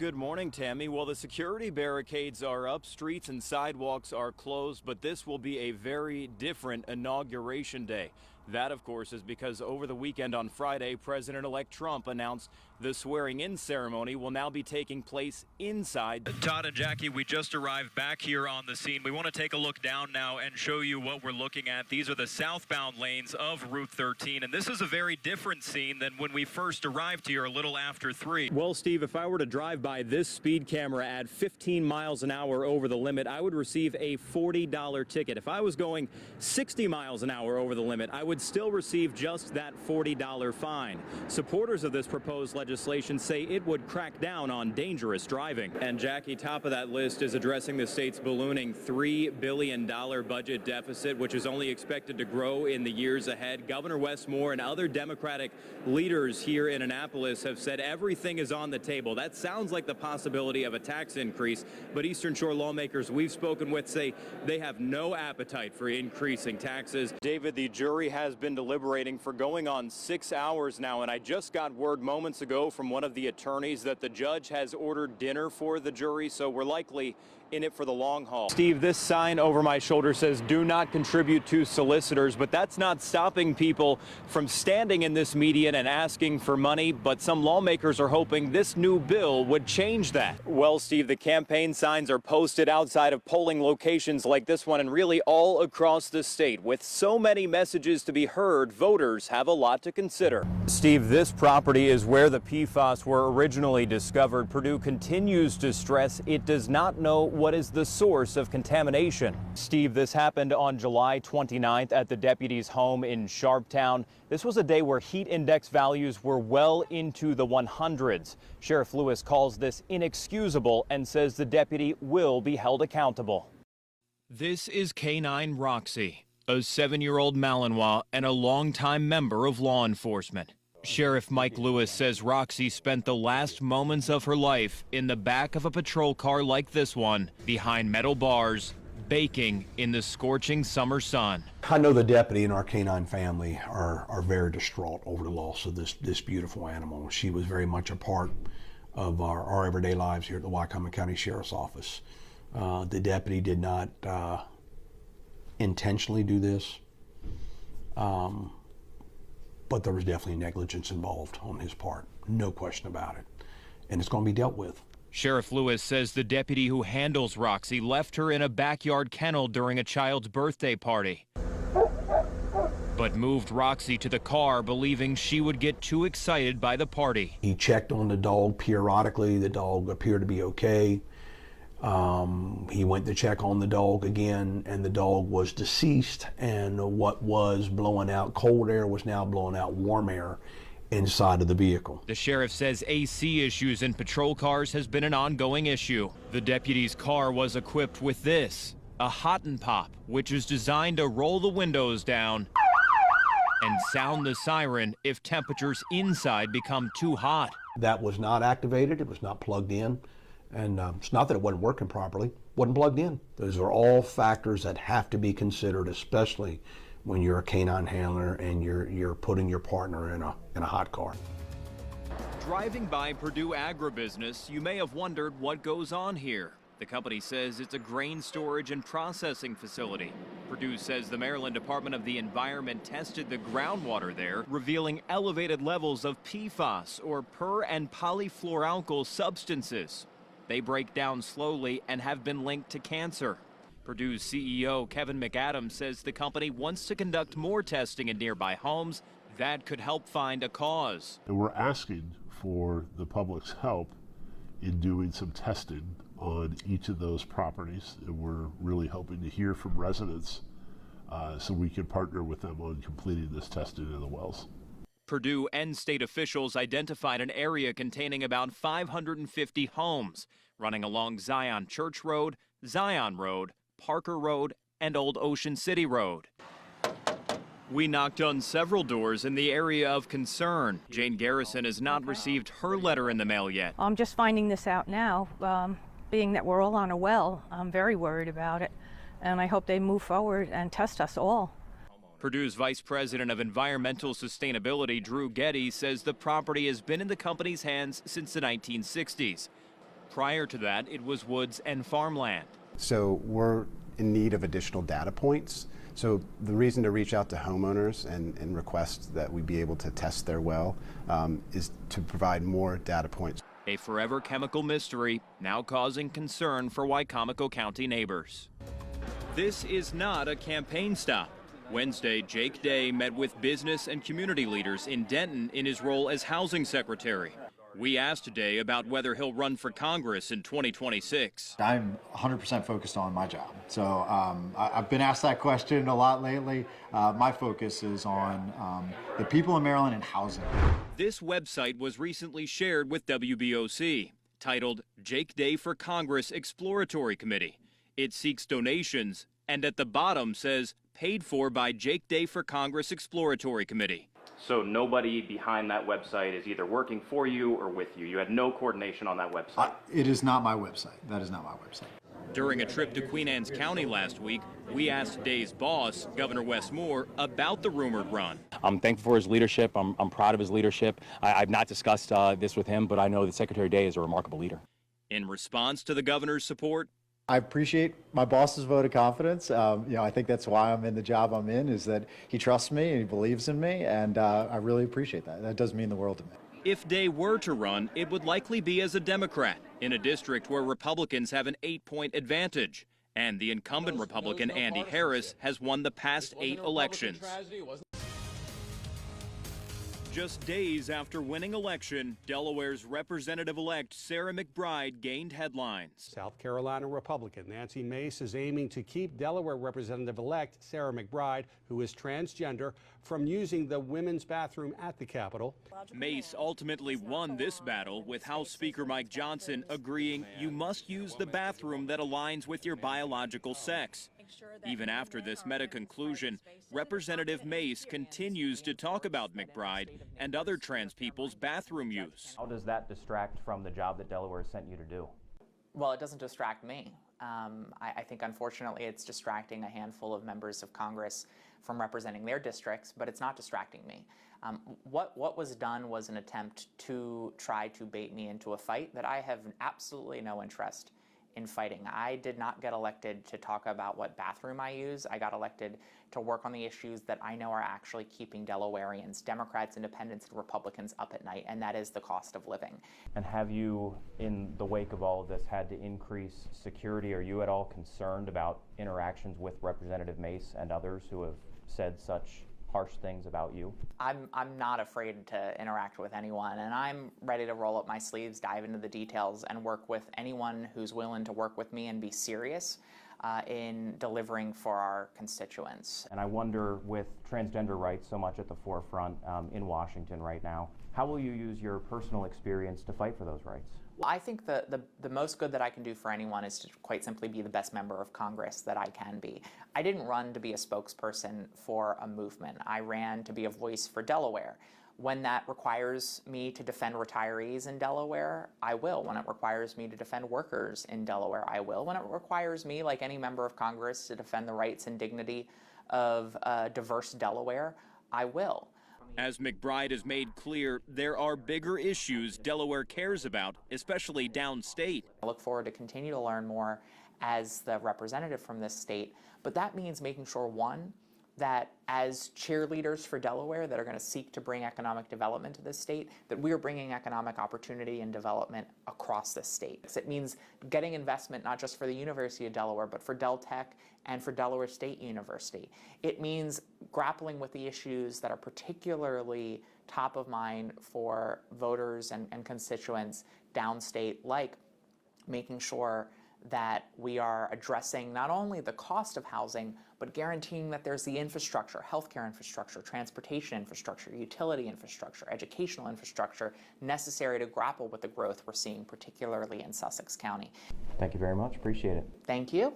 Good morning, Tammy. Well, the security barricades are up, streets and sidewalks are closed, but this will be a very different inauguration day. That, of course, is because over the weekend on Friday, President-elect Trump announced the swearing-in ceremony will now be taking place inside. Todd and Jackie, we just arrived back here on the scene. We want to take a look down now and show you what we're looking at. These are the southbound lanes of Route 13, and this is a very different scene than when we first arrived here a little after 3. Well, Steve, if I were to drive by this speed camera at 15 miles an hour over the limit, I would receive a $40 ticket. If I was going 60 miles an hour over the limit, I would still receive just that $40 fine. Supporters of this proposed legislation say it would crack down on dangerous driving. And Jackie, top of that list is addressing the state's ballooning $3 billion budget deficit, which is only expected to grow in the years ahead. Governor Wes Moore and other Democratic leaders here in Annapolis have said everything is on the table. That sounds like the possibility of a tax increase, but Eastern Shore lawmakers we've spoken with say they have no appetite for increasing taxes. David, the jury has been deliberating for going on 6 hours now, and I just got word moments ago from one of the attorneys that the judge has ordered dinner for the jury, so we're likely in it for the long haul. Steve, this sign over my shoulder says do not contribute to solicitors, but that's not stopping people from standing in this median and asking for money, but some lawmakers are hoping this new bill would change that. Well, Steve, the campaign signs are posted outside of polling locations like this one and really all across the state. With so many messages to be heard, voters have a lot to consider. Steve, this property is where the PFAS were originally discovered. Purdue continues to stress it does not know what is the source of contamination. Steve, this happened on July 29th at the deputy's home in Sharptown. This was a day where heat index values were well into the 100s. Sheriff Lewis calls this inexcusable and says the deputy will be held accountable. This is K9 Roxy, a 7-year-old Malinois and a longtime member of law enforcement. Sheriff Mike Lewis says Roxy spent the last moments of her life in the back of a patrol car like this one, behind metal bars, baking in the scorching summer sun. I know the deputy and our canine family are very distraught over the loss of this beautiful animal. She was very much a part of our everyday lives here at the Wycombe County Sheriff's Office. The deputy did not intentionally do this. But there was definitely negligence involved on his part, no question about it, and it's going to be dealt with. Sheriff Lewis says the deputy who handles Roxy left her in a backyard kennel during a child's birthday party, but moved Roxy to the car believing she would get too excited by the party. He checked on the dog periodically. The dog appeared to be okay. He went to check on the dog again, and the dog was deceased, and what was blowing out cold air was now blowing out warm air inside of the vehicle. The sheriff says AC issues in patrol cars has been an ongoing issue. The deputy's car was equipped with this, a hot and pop, which is designed to roll the windows down and sound the siren if temperatures inside become too hot. That was not activated, it was not plugged in. And it's not that it wasn't working properly, wasn't plugged in. Those are all factors that have to be considered, especially when you're a canine handler and you're putting your partner in a hot car. Driving by Purdue Agribusiness, you may have wondered what goes on here. The company says it's a grain storage and processing facility. Purdue says the Maryland Department of the Environment tested the groundwater there, revealing elevated levels of PFAS, or per- and polyfluoroalkyl substances. They break down slowly and have been linked to cancer. Purdue's CEO Kevin McAdams says the company wants to conduct more testing in nearby homes that could help find a cause. And we're asking for the public's help in doing some testing on each of those properties, and we're really hoping to hear from residents so we can partner with them on completing this testing in the wells. Purdue and state officials identified an area containing about 550 homes running along Zion Church Road, Zion Road, Parker Road, and Old Ocean City Road. We knocked on several doors in the area of concern. Jane Garrison has not received her letter in the mail yet. I'm just finding this out now. Being that we're all on a well, I'm very worried about it, and I hope they move forward and test us all. Purdue's Vice President of Environmental Sustainability, Drew Getty, says the property has been in the company's hands since the 1960s. Prior to that, it was woods and farmland. So we're in need of additional data points. So the reason to reach out to homeowners and request that we be able to test their well is to provide more data points. A forever chemical mystery now causing concern for Wicomico County neighbors. This is not a campaign stop. Wednesday, Jake Day met with business and community leaders in Denton in his role as housing secretary. We asked Day about whether he'll run for Congress in 2026. I'm 100% focused on my job. So I've been asked that question a lot lately. My focus is on the people in Maryland and housing. This website was recently shared with WBOC, titled Jake Day for Congress Exploratory Committee. It seeks donations, and at the bottom says, paid for by Jake Day for Congress Exploratory Committee. So nobody behind that website is either working for you or with you. You had no coordination on that website. It is not my website. That is not my website. During a trip to Queen Anne's County last week, we asked Day's boss, Governor Wes Moore, about the rumored run. I'm thankful for his leadership. I'm proud of his leadership. I've not discussed this with him, but I know that Secretary Day is a remarkable leader. In response to the governor's support, I appreciate my boss's vote of confidence. I think that's why I'm in the job I'm in, is that he trusts me and he believes in me, and I really appreciate that. That does mean the world to me. if Day were to run, it would likely be as a Democrat in a district where Republicans have an 8-point advantage. And the incumbent Republican, Andy Harris, has won the past 8 elections. Just days after winning election, Delaware's representative-elect Sarah McBride gained headlines. South Carolina Republican Nancy Mace is aiming to keep Delaware representative-elect Sarah McBride, who is transgender, from using the women's bathroom at the Capitol. Mace ultimately won this battle, with House Speaker Mike Johnson agreeing you must use the bathroom that aligns with your biological sex. Even after this meta-conclusion, Representative Mace continues to talk about McBride and other trans people's bathroom use. How does that distract from the job that Delaware sent you to do? Well, it doesn't distract me. I think, unfortunately, it's distracting a handful of members of Congress from representing their districts, but it's not distracting me. What was done was an attempt to try to bait me into a fight that I have absolutely no interest in fighting. I did not get elected to talk about what bathroom I use. I got elected to work on the issues that I know are actually keeping Delawareans, Democrats, Independents, and Republicans up at night, and that is the cost of living. And have you, in the wake of all of this, had to increase security? Are you at all concerned about interactions with Representative Mace and others who have said such harsh things about you? I'm not afraid to interact with anyone, and I'm ready to roll up my sleeves, dive into the details, and work with anyone who's willing to work with me and be serious in delivering for our constituents. And I wonder, with transgender rights so much at the forefront in Washington right now, how will you use your personal experience to fight for those rights? Well, I think the most good that I can do for anyone is to quite simply be the best member of Congress that I can be. I didn't run to be a spokesperson for a movement. I ran to be a voice for Delaware. When that requires me to defend retirees in Delaware, I will. When it requires me to defend workers in Delaware, I will. When it requires me, like any member of Congress, to defend the rights and dignity of diverse Delaware, I will. As McBride has made clear, there are bigger issues Delaware cares about, especially downstate. I look forward to continue to learn more as the representative from this state, but that means making sure, one, that as cheerleaders for Delaware that are going to seek to bring economic development to this state, that we are bringing economic opportunity and development across this state. It means getting investment not just for the University of Delaware, but for Del Tech and for Delaware State University. It means grappling with the issues that are particularly top of mind for voters and constituents downstate, like making sure that we are addressing not only the cost of housing, but guaranteeing that there's the infrastructure, healthcare infrastructure, transportation infrastructure, utility infrastructure, educational infrastructure necessary to grapple with the growth we're seeing, particularly in Sussex County. Thank you very much. Appreciate it. Thank you.